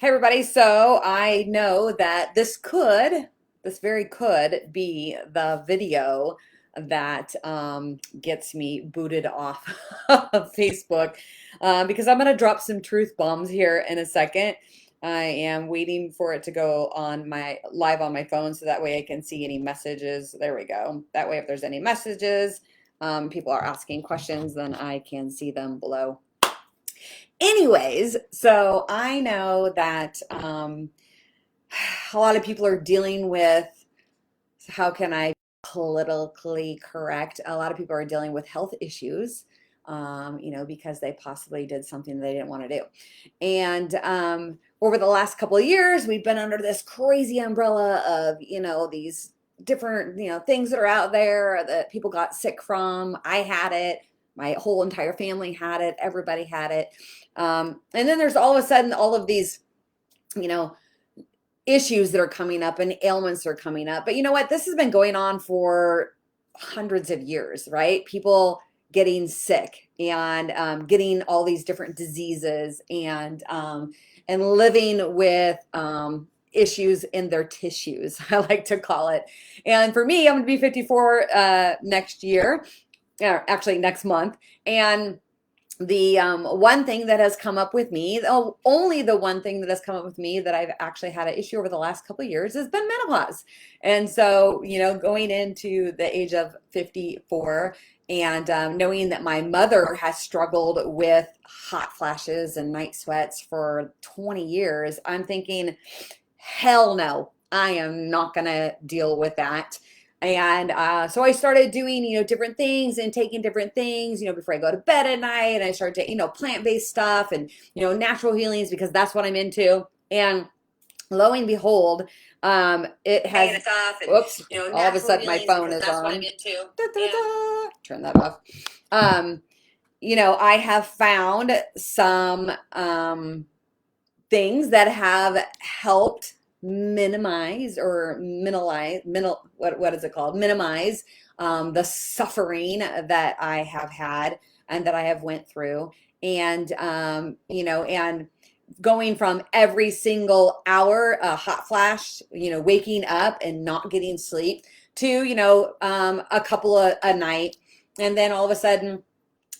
Hey everybody, so I know that this very could be the video that gets me booted off of Facebook because I'm gonna drop some truth bombs here in a second. I am waiting for it to go on my live on my phone so that way I can see any messages. There we go. That way if there's any messages, people are asking questions, then I can see them below. Anyways, so I know that a lot of people are dealing with how can I politically correct? A lot of people are dealing with health issues, because they possibly did something they didn't want to do. And over the last couple of years, we've been under this crazy umbrella of, these different, things that are out there that people got sick from. I had it. My whole entire family had it. Everybody had it. And then there's all of a sudden all of these, you know, issues that are coming up and ailments are coming up. But you know what? This has been going on for hundreds of years, right? People getting sick and getting all these different diseases and living with issues in their tissues, I like to call it. And for me, I'm going to be 54 next year, actually next month. And the one thing that has come up with me, only the one thing that has come up with me that I've actually had an issue over the last couple of years has been menopause. And so, going into the age of 54 and knowing that my mother has struggled with hot flashes and night sweats for 20 years, I'm thinking, hell no, I am not going to deal with that. And so I started doing, different things and taking different things, before I go to bed at night. And I started taking, plant-based stuff and, natural healings because that's what I'm into. And lo and behold, it has, oops, all of a sudden my phone is on. Da, da, da. Turn that off. I have found some things that have helped minimize what is it called? Minimize the suffering that I have had and that I have went through. And, and going from every single hour, hot flash, waking up and not getting sleep to, a couple of a night. And then all of a sudden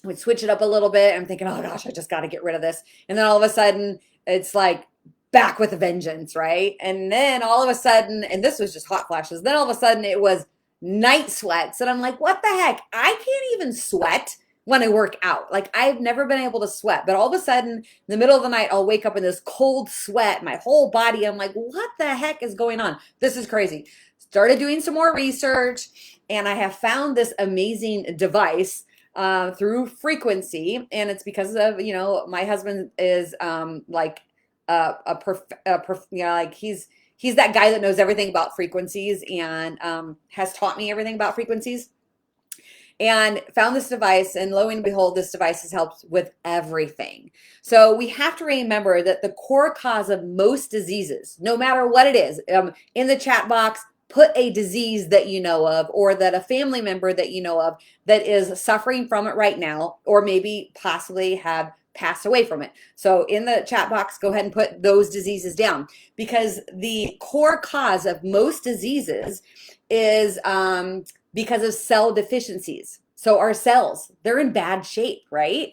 we switch it up a little bit. I'm thinking, oh gosh, I just got to get rid of this. And then all of a sudden it's like, back with a vengeance, right? And then all of a sudden, and this was just hot flashes, then all of a sudden it was night sweats. And I'm like, what the heck? I can't even sweat when I work out. Like I've never been able to sweat, but all of a sudden in the middle of the night, I'll wake up in this cold sweat, my whole body. I'm like, what the heck is going on? This is crazy. Started doing some more research and I have found this amazing device through frequency. And it's because of, my husband is he's that guy that knows everything about frequencies and has taught me everything about frequencies and found this device, and lo and behold, this device has helped with everything. So we have to remember that the core cause of most diseases, no matter what it is, in the chat box, put a disease that you know of or that a family member that you know of that is suffering from it right now or maybe possibly have passed away from it. So in the chat box, go ahead and put those diseases down because the core cause of most diseases is because of cell deficiencies. So our cells, they're in bad shape, right?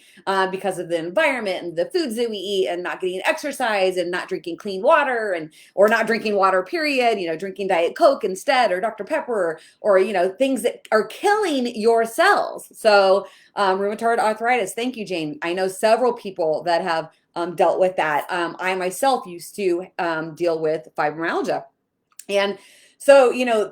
Because of the environment and the foods that we eat and not getting exercise and not drinking clean water or not drinking water, period, drinking Diet Coke instead or Dr. Pepper or things that are killing your cells. So rheumatoid arthritis, thank you, Jane. I know several people that have dealt with that. I myself used to deal with fibromyalgia. And so,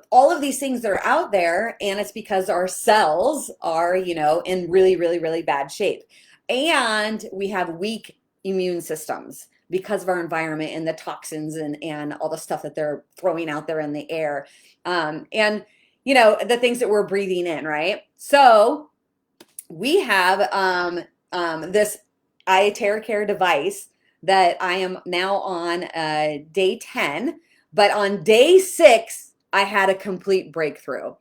all of these things that are out there, and it's because our cells are, in really, really, really bad shape. And we have weak immune systems because of our environment and the toxins and all the stuff that they're throwing out there in the air. And, the things that we're breathing in, right? So we have this IteraCare device that I am now on day 10. But on day 6, I had a complete breakthrough.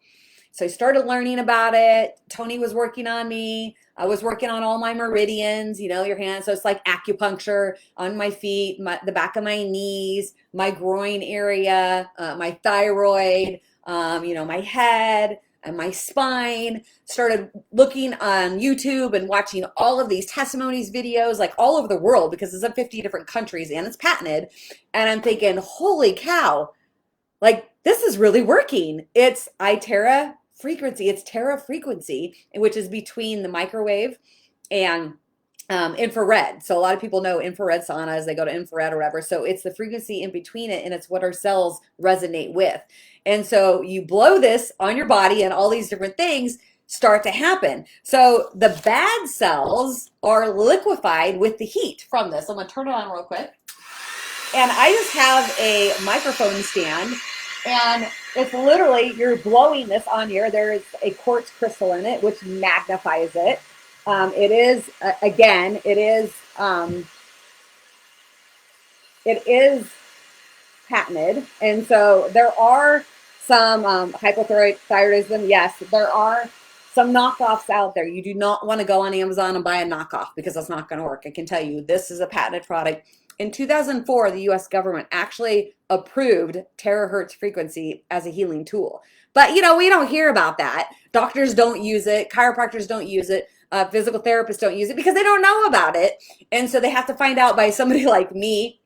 So I started learning about it. Tony was working on me. I was working on all my meridians, you know, your hands. So it's like acupuncture on my feet, the back of my knees, my groin area, my thyroid, you know, my head and my spine. Started looking on YouTube and watching all of these testimonies videos, like all over the world, because it's in 50 different countries and it's patented. And I'm thinking, holy cow, like this is really working. It's Itera frequency. It's Tera frequency, which is between the microwave and infrared. So a lot of people know infrared saunas, they go to infrared or whatever. So it's the frequency in between it, and it's what our cells resonate with. And so you blow this on your body and all these different things start to happen. So the bad cells are liquefied with the heat from this. I'm gonna turn it on real quick. And I just have a microphone stand, and it's literally, you're blowing this on here. There's a quartz crystal in it, which magnifies it. It is, again, it is patented. And so there are some hypothyroidism. Yes, there are some knockoffs out there. You do not want to go on Amazon and buy a knockoff because that's not going to work. I can tell you this is a patented product. In 2004, the US government actually approved terahertz frequency as a healing tool. But, you know, we don't hear about that. Doctors don't use it. Chiropractors don't use it. Physical therapists don't use it because they don't know about it. And so they have to find out by somebody like me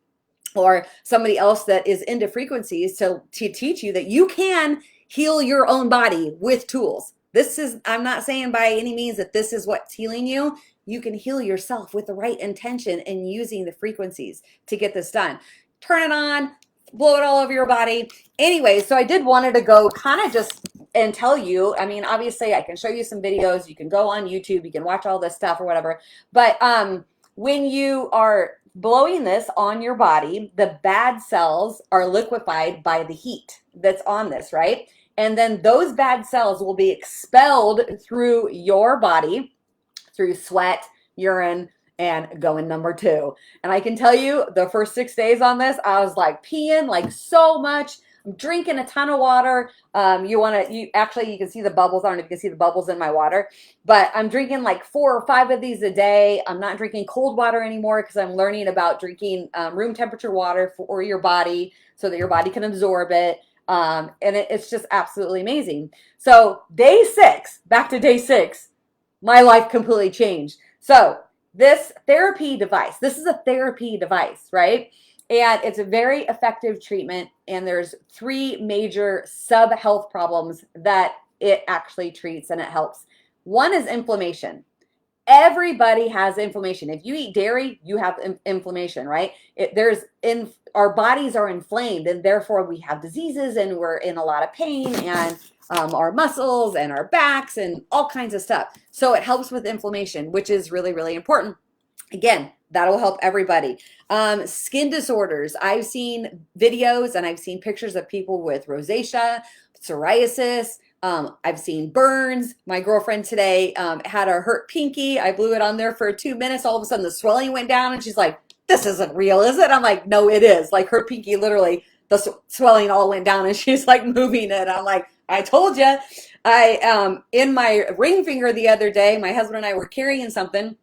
or somebody else that is into frequencies to teach you that you can heal your own body with tools. This is, I'm not saying by any means that this is what's healing you. You can heal yourself with the right intention and using the frequencies to get this done. Turn it on, blow it all over your body. Anyway, so I did wanted to go kind of just and tell you, I mean, obviously I can show you some videos. You can go on YouTube, you can watch all this stuff or whatever. But when you are blowing this on your body, the bad cells are liquefied by the heat that's on this, right? And then those bad cells will be expelled through your body, through sweat, urine, and going number 2. And I can tell you the first 6 days on this, I was like peeing like so much. I'm drinking a ton of water. You can see the bubbles. I don't know if you can see the bubbles in my water, but I'm drinking like 4 or 5 of these a day. I'm not drinking cold water anymore because I'm learning about drinking room temperature water for your body so that your body can absorb it. And it's just absolutely amazing. So day 6, back to day 6, my life completely changed. So this therapy device, this is a therapy device, right? And it's a very effective treatment. And there's 3 major sub-health problems that it actually treats and it helps. One is inflammation. Everybody has inflammation. If you eat dairy, you have inflammation, right? Our bodies are inflamed, and therefore we have diseases, and we're in a lot of pain, and our muscles and our backs and all kinds of stuff. So it helps with inflammation, which is really, really important. Again, that'll help everybody. Skin disorders. I've seen videos and I've seen pictures of people with rosacea, psoriasis. I've seen burns. My girlfriend today had a hurt pinky. I blew it on there for 2 minutes. All of a sudden the swelling went down and she's like, this isn't real, is it? I'm like, no, it is. Like her pinky, literally the swelling all went down and she's like moving it. I'm like, I told you. In my ring finger the other day, my husband and I were carrying something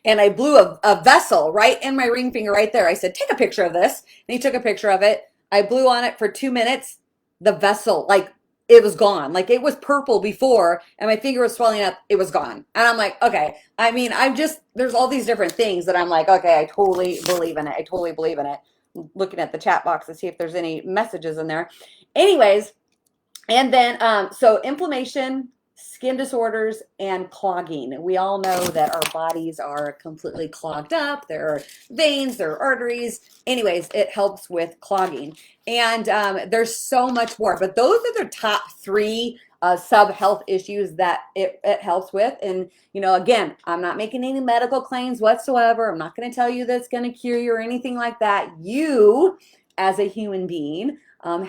and I blew a vessel right in my ring finger right there. I said, take a picture of this. And he took a picture of it. I blew on it for 2 minutes. The vessel, like, it was gone. Like, it was purple before and my finger was swelling up. It was gone. And I'm like, okay. I mean, there's all these different things that I'm like, okay, I totally believe in it. I totally believe in it. I'm looking at the chat box to see if there's any messages in there. Anyways, and then, so inflammation, skin disorders, and clogging. We all know that our bodies are completely clogged up. There are veins, there are arteries. Anyways, it helps with clogging. And there's so much more. But those are the top 3 sub-health issues that it helps with. And, you know, again, I'm not making any medical claims whatsoever. I'm not going to tell you that it's going to cure you or anything like that. You, as a human being,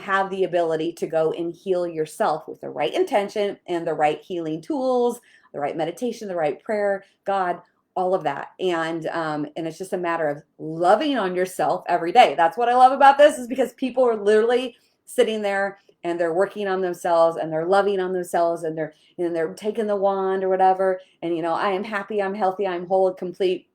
have the ability to go and heal yourself with the right intention and the right healing tools, the right meditation, the right prayer, God, all of that. And it's just a matter of loving on yourself every day. That's what I love about this, is because people are literally sitting there and they're working on themselves and they're loving on themselves and they're taking the wand or whatever. And, I am happy, I'm healthy, I'm whole and complete.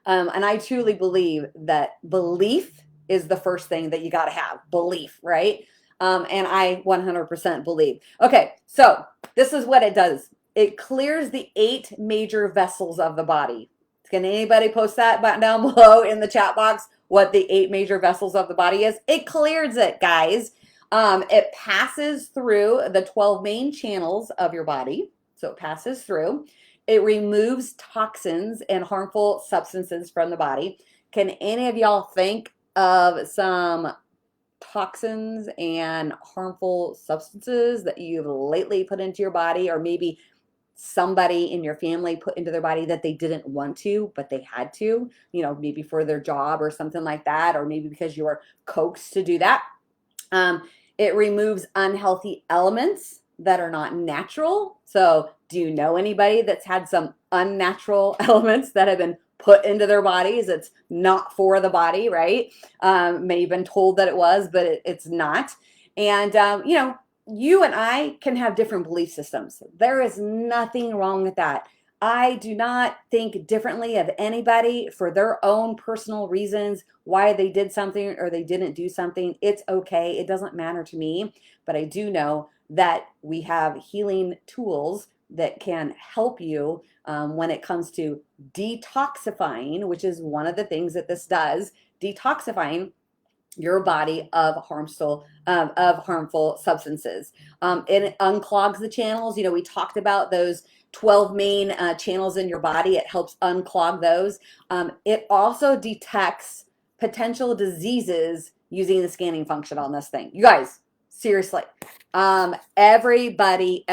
And I truly believe that belief is the first thing that you got to have. Belief, right? And I 100% believe. Okay, so this is what it does. It clears the 8 major vessels of the body. Can anybody post that button down below in the chat box what the 8 major vessels of the body is? It clears it, guys. It passes through the 12 main channels of your body. So it passes through. It removes toxins and harmful substances from the body. Can any of y'all think of some toxins and harmful substances that you've lately put into your body, or maybe somebody in your family put into their body that they didn't want to, but they had to, maybe for their job or something like that, or maybe because you were coaxed to do that? It removes unhealthy elements that are not natural. So do you know anybody that's had some unnatural elements that have been put into their bodies? It's not for the body, right? May have been told that it was, but it's not. And, you and I can have different belief systems. There is nothing wrong with that. I do not think differently of anybody for their own personal reasons, why they did something or they didn't do something. It's okay. It doesn't matter to me. But I do know that we have healing tools that can help you when it comes to detoxifying, which is one of the things that this does, detoxifying your body of harmful substances. It unclogs the channels. We talked about those 12 main channels in your body. It helps unclog those. It also detects potential diseases using the scanning function on this thing. You guys, seriously, everybody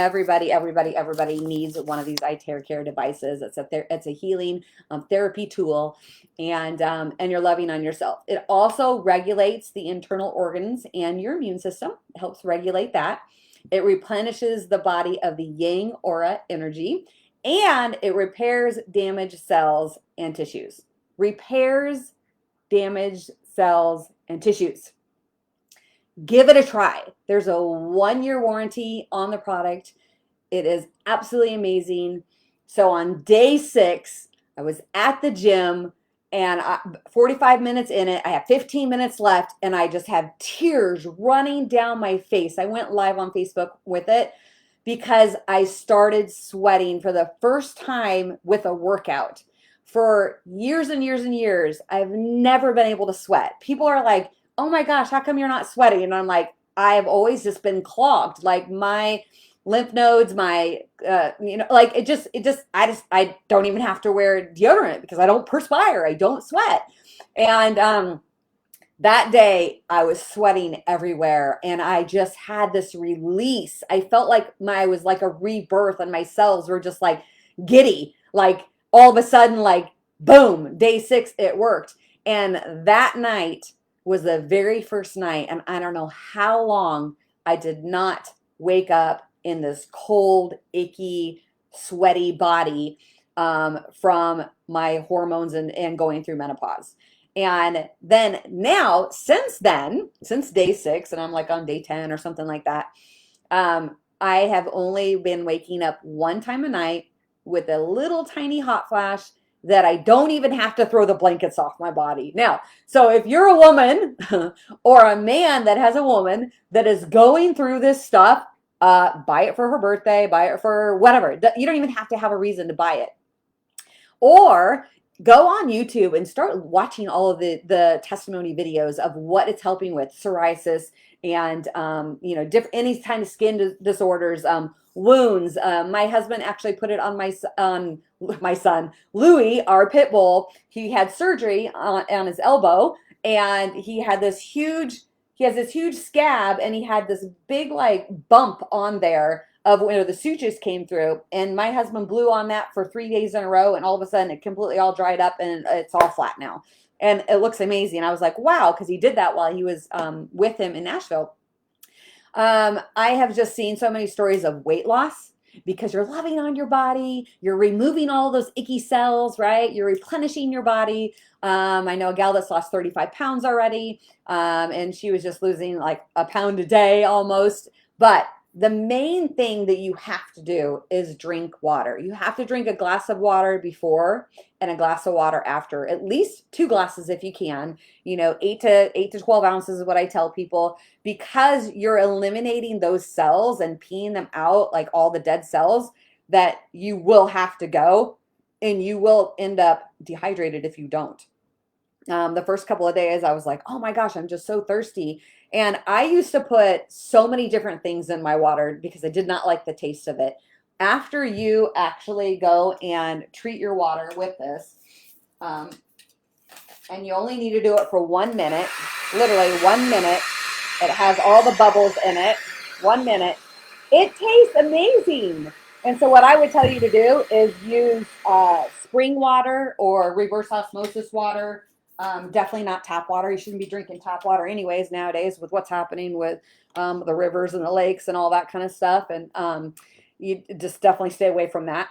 needs one of these IteraCare devices. It's a healing therapy tool, and you're loving on yourself. It also regulates the internal organs and your immune system. It helps regulate that. It replenishes the body of the yang aura energy, and it repairs damaged cells and tissues. Repairs damaged cells and tissues. Give it a try. There's a 1-year warranty on the product. It is absolutely amazing. So on day 6, I was at the gym and 45 minutes in it, I have 15 minutes left and I just have tears running down my face. I went live on Facebook with it because I started sweating for the first time with a workout. For years and years and years, I've never been able to sweat. People are like, oh my gosh, how come you're not sweating? And I'm like, I've always just been clogged. Like my lymph nodes, I don't even have to wear deodorant because I don't perspire. I don't sweat. And that day I was sweating everywhere and I just had this release. I felt like I was like a rebirth and my cells were just like giddy. Like all of a sudden, like boom, day 6, it worked. And that night was the very first night, and I don't know how long I did not wake up in this cold, icky, sweaty body from my hormones and going through menopause. And then now, since day 6, and I'm like on day 10 or something like that, I have only been waking up 1 time a night with a little tiny hot flash that I don't even have to throw the blankets off my body. Now, so if you're a woman or a man that has a woman that is going through this stuff, buy it for her birthday, buy it for whatever. You don't even have to have a reason to buy it. Or go on YouTube and start watching all of the testimony videos of what it's helping with psoriasis and, any kind of skin disorders, wounds. My husband actually put it on my son, Louis, our pit bull. He had surgery on his elbow and he has this huge scab and he had this big like bump on there of where the sutures came through. And my husband blew on that for 3 days in a row. And all of a sudden it completely all dried up and it's all flat now. And it looks amazing. I was like, wow, because he did that while he was with him in Nashville. I have just seen so many stories of weight loss. because you're loving on your body, you're removing all those icky cells, right? You're replenishing your body. I know a gal that's lost 35 pounds already, and she was just losing like a pound a day almost. But the main thing that you have to do is drink water. You have to drink a glass of water before and a glass of water after, at least 2 glasses if you can. 8 to 12 ounces is what I tell people, because you're eliminating those cells and peeing them out, like all the dead cells that you will have to go, and you will end up dehydrated if you don't. The first couple of days I was like, oh my gosh, I'm just so thirsty. And I used to put so many different things in my water because I did not like the taste of it. After you actually go and treat your water with this, and you only need to do it for 1 minute, literally 1 minute. It has all the bubbles in it. 1 minute. It tastes amazing. And so what I would tell you to do is use spring water or reverse osmosis water. Definitely not tap water. You shouldn't be drinking tap water anyways nowadays with what's happening with the rivers and the lakes and all that kind of stuff. And you just definitely stay away from that.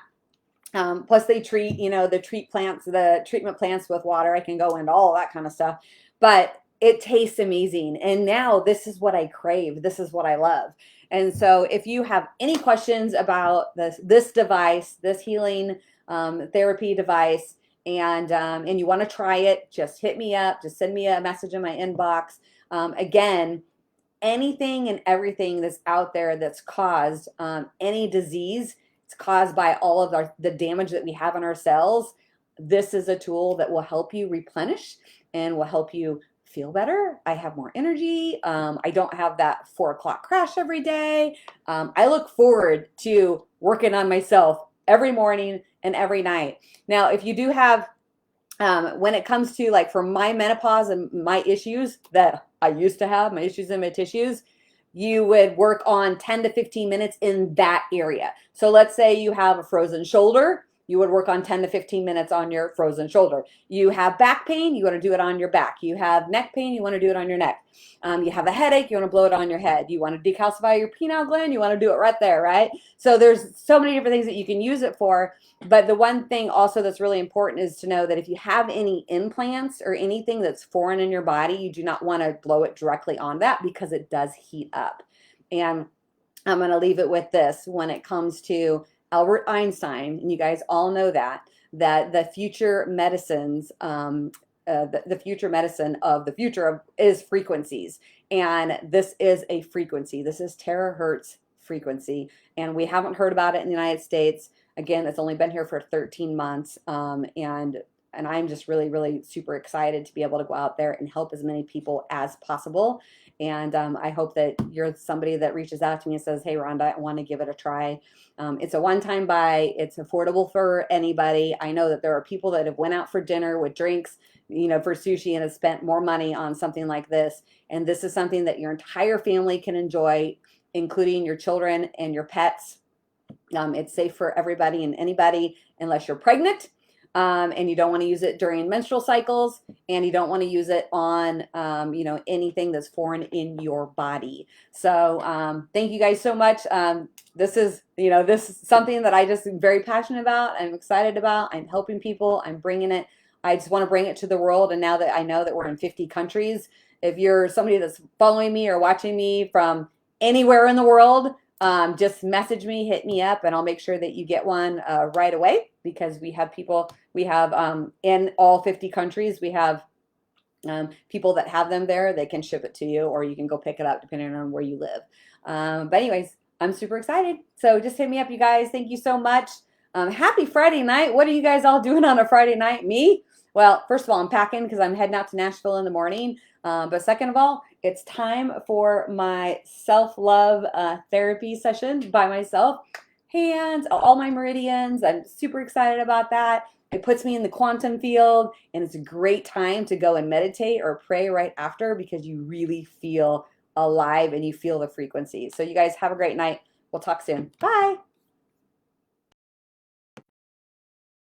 Plus they treat, the treatment plants with water. I can go into all that kind of stuff, but it tastes amazing. And now this is what I crave. This is what I love. And so if you have any questions about this device, this healing therapy device, and you want to try it, just hit me up. Just send me a message in my inbox. Again, anything and everything that's out there that's caused any disease, it's caused by all of the damage that we have in our cells. This is a tool that will help you replenish and will help you feel better. I have more energy. I don't have that 4 o'clock crash every day. I look forward to working on myself every morning and every night. Now, if you do have, when it comes to like for my menopause and my issues that I used to have, my issues in my tissues, you would work on 10 to 15 minutes in that area. So let's say you have a frozen shoulder, you would work on 10 to 15 minutes on your frozen shoulder. You have back pain, you want to do it on your back. You have neck pain, you want to do it on your neck. You have a headache, you want to blow it on your head. You want to decalcify your pineal gland, you want to do it right there, right? So there's so many different things that you can use it for. But the one thing also that's really important is to know that if you have any implants or anything that's foreign in your body, you do not want to blow it directly on that because it does heat up. And I'm going to leave it with this when it comes to Albert Einstein, and you guys all know that the future medicines, the future medicine of the future is frequencies. And this is a frequency. This is terahertz frequency. And we haven't heard about it in the United States. Again, it's only been here for 13 months. And I'm just really, really super excited to be able to go out there and help as many people as possible. And I hope that you're somebody that reaches out to me and says, hey, Rhonda, I want to give it a try. It's a one-time buy. It's affordable for anybody. I know that there are people that have went out for dinner with drinks, for sushi, and have spent more money on something like this. And this is something that your entire family can enjoy, including your children and your pets. It's safe for everybody and anybody unless you're pregnant. And you don't want to use it during menstrual cycles, and you don't want to use it on, anything that's foreign in your body. So thank you guys so much. This is something that I just am very passionate about. I'm excited about. I'm helping people. I'm bringing it. I just want to bring it to the world. And now that I know that we're in 50 countries, if you're somebody that's following me or watching me from anywhere in the world, just message me, hit me up, and I'll make sure that you get one right away, because we have people, in all 50 countries, we have people that have them there. They can ship it to you, or you can go pick it up depending on where you live. But anyways, I'm super excited. So just hit me up, you guys. Thank you so much. Happy Friday night. What are you guys all doing on a Friday night? Me? Well, first of all, I'm packing because I'm heading out to Nashville in the morning. But second of all, it's time for my self-love therapy session by myself. Hands, all my meridians. I'm super excited about that. It puts me in the quantum field, and it's a great time to go and meditate or pray right after, because you really feel alive and you feel the frequency. So you guys have a great night. We'll talk soon. Bye.